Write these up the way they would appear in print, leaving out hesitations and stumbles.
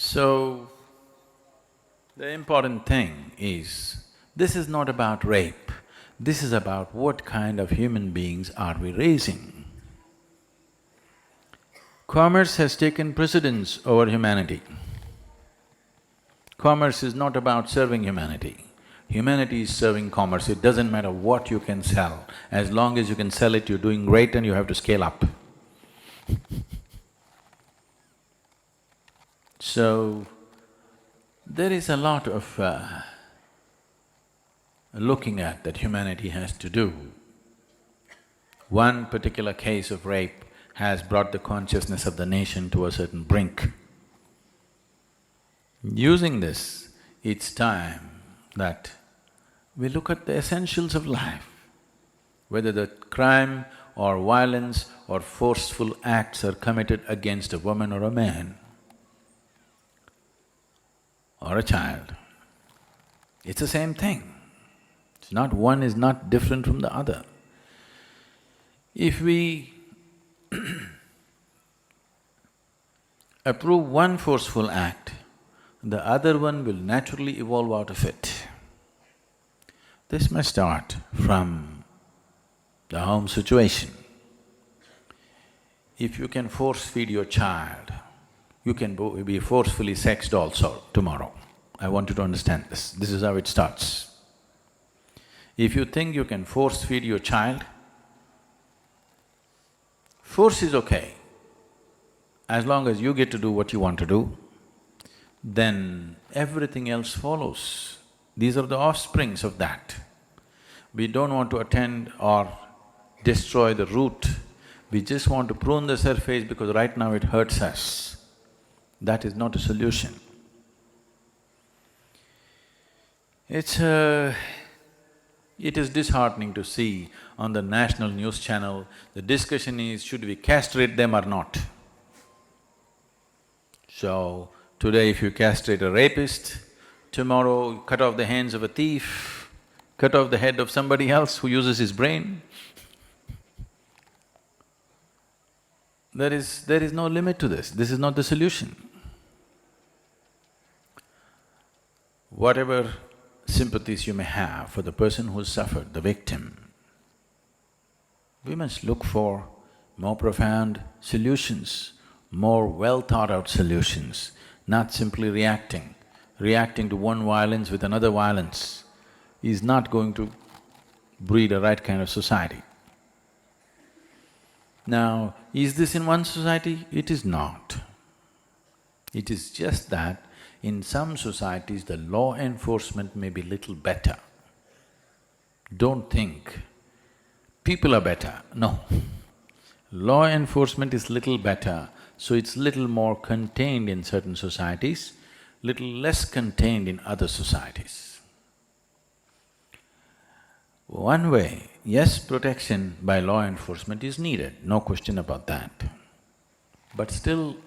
So, the important thing is, this is not about rape, this is about what kind of human beings are we raising. Commerce has taken precedence over humanity. Commerce is not about serving humanity. Humanity is serving commerce. It doesn't matter what you can sell. As long as you can sell it, you're doing great and you have to scale up. So, there is a lot of looking at that humanity has to do. One particular case of rape has brought the consciousness of the nation to a certain brink. Using this, it's time that we look at the essentials of life. Whether the crime or violence or forceful acts are committed against a woman or a man or a child, it's the same thing. It's not… one is not different from the other. If we approve one forceful act, the other one will naturally evolve out of it. This must start from the home situation. If you can force-feed your child, you can be forcefully sexed also tomorrow. I want you to understand this. This is how it starts. If you think you can force-feed your child, force is okay. As long as you get to do what you want to do, then everything else follows. These are the offsprings of that. We don't want to attend or destroy the root, we just want to prune the surface because right now it hurts us. That is not a solution. It is disheartening to see on the national news channel, the discussion is, should we castrate them or not? So, today if you castrate a rapist, tomorrow you cut off the hands of a thief, cut off the head of somebody else who uses his brain. There is no limit to this is not the solution. Whatever sympathies you may have for the person who suffered, the victim, we must look for more profound solutions, more well-thought-out solutions, not simply reacting. Reacting to one violence with another violence is not going to breed a right kind of society. Now, is this in one society? It is not. It is just that in some societies the law enforcement may be little better. Don't think people are better, no. Law enforcement is little better, so it's little more contained in certain societies, little less contained in other societies. One way, yes, protection by law enforcement is needed, no question about that. But still,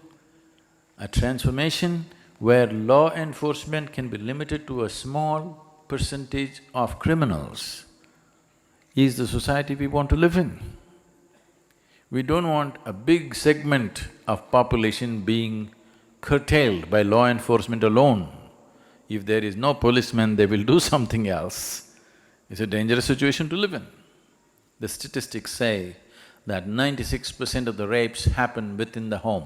a transformation where law enforcement can be limited to a small percentage of criminals is the society we want to live in. We don't want a big segment of population being curtailed by law enforcement alone. If there is no policeman, they will do something else. It's a dangerous situation to live in. The statistics say that 96% of the rapes happen within the home.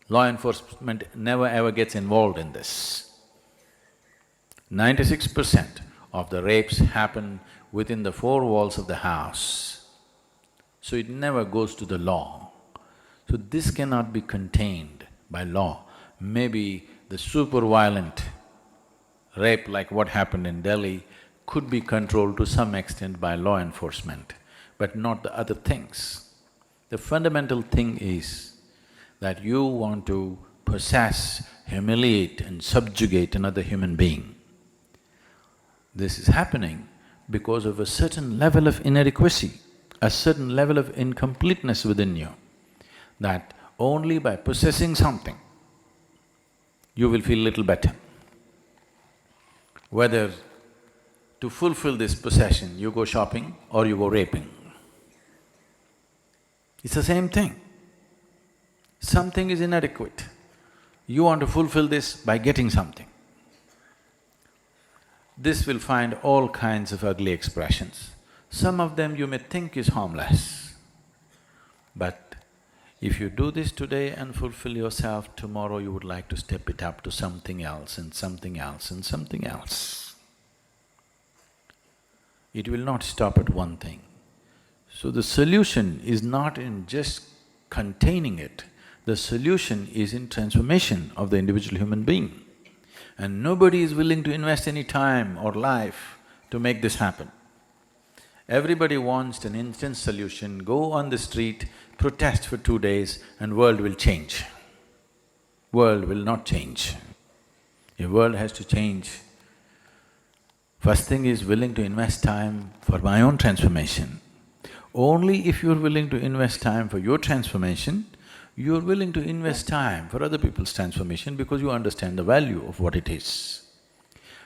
Law enforcement never ever gets involved in this. 96% of the rapes happen within the four walls of the house. So it never goes to the law. So this cannot be contained by law. Maybe the super violent rape like what happened in Delhi could be controlled to some extent by law enforcement, but not the other things. The fundamental thing is that you want to possess, humiliate and subjugate another human being. This is happening because of a certain level of inadequacy, a certain level of incompleteness within you, that only by possessing something, you will feel little better. Whether to fulfill this possession, you go shopping or you go raping. It's the same thing. Something is inadequate. You want to fulfill this by getting something. This will find all kinds of ugly expressions. Some of them you may think is harmless, but if you do this today and fulfill yourself, tomorrow you would like to step it up to something else and something else and something else. It will not stop at one thing. So the solution is not in just containing it, the solution is in transformation of the individual human being. And nobody is willing to invest any time or life to make this happen. Everybody wants an instant solution, go on the street, protest for 2 days and world will change. World will not change. The world has to change. First thing is willing to invest time for my own transformation. Only if you're willing to invest time for your transformation, you're willing to invest time for other people's transformation because you understand the value of what it is.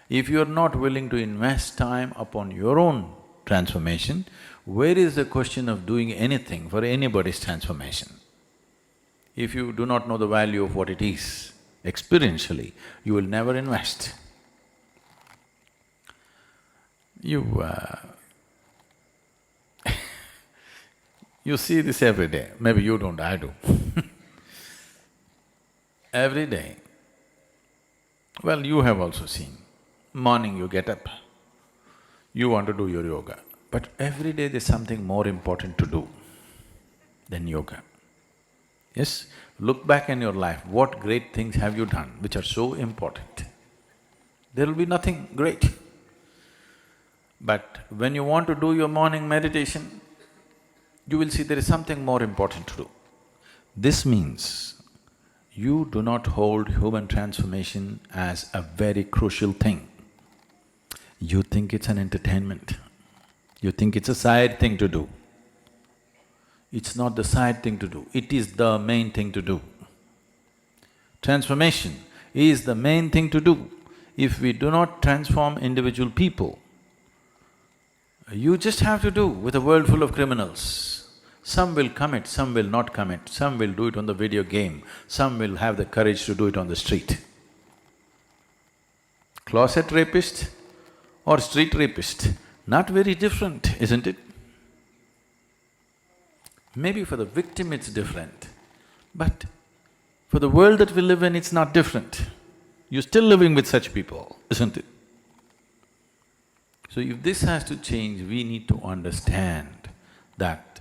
If you're not willing to invest time upon your own transformation, where is the question of doing anything for anybody's transformation? If you do not know the value of what it is experientially, you will never invest. You see this every day, maybe you don't, I do. Every day, well, you have also seen, morning you get up, you want to do your yoga, but every day there's something more important to do than yoga. Yes? Look back in your life, what great things have you done which are so important? There will be nothing great. But when you want to do your morning meditation, you will see there is something more important to do. This means you do not hold human transformation as a very crucial thing. You think it's an entertainment, you think it's a side thing to do. It's not the side thing to do, it is the main thing to do. Transformation is the main thing to do. If we do not transform individual people, you just have to do with a world full of criminals. Some will commit, some will not commit, some will do it on the video game, some will have the courage to do it on the street. Closet rapist or street rapist, not very different, isn't it? Maybe for the victim it's different, but for the world that we live in, it's not different. You're still living with such people, isn't it? So if this has to change, we need to understand that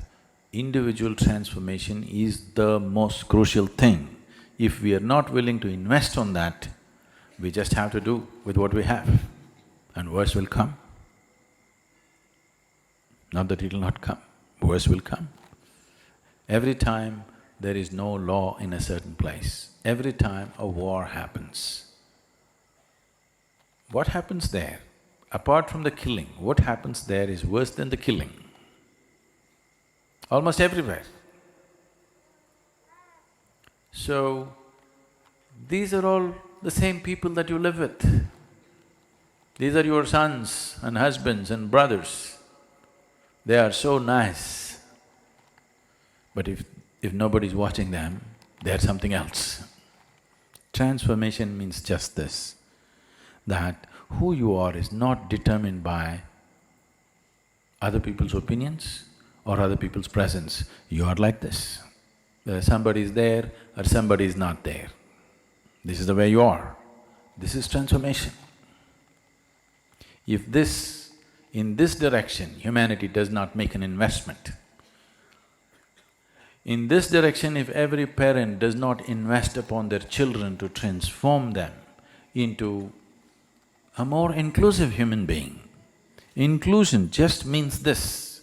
individual transformation is the most crucial thing. If we are not willing to invest on that, we just have to do with what we have, and worse will come. Not that it will not come, worse will come. Every time there is no law in a certain place, every time a war happens, what happens there? Apart from the killing, what happens there is worse than the killing. Almost everywhere. So, these are all the same people that you live with. These are your sons and husbands and brothers. They are so nice. But if nobody's watching them, they're something else. Transformation means just this, that who you are is not determined by other people's opinions or other people's presence. You are like this. Whether somebody is there or somebody is not there. This is the way you are. This is transformation. If in this direction, humanity does not make an investment, in this direction, if every parent does not invest upon their children to transform them into a more inclusive human being. Inclusion just means this.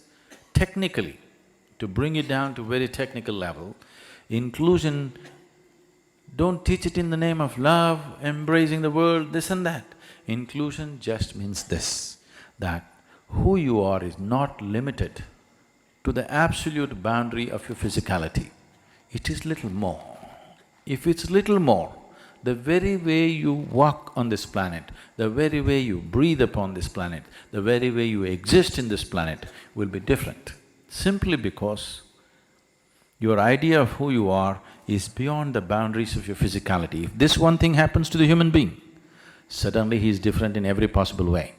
Technically, to bring it down to very technical level, inclusion, don't teach it in the name of love, embracing the world, this and that. Inclusion just means this, that who you are is not limited to the absolute boundary of your physicality. It is little more. If it's little more, the very way you walk on this planet, the very way you breathe upon this planet, the very way you exist in this planet will be different, simply because your idea of who you are is beyond the boundaries of your physicality. If this one thing happens to the human being, suddenly he is different in every possible way.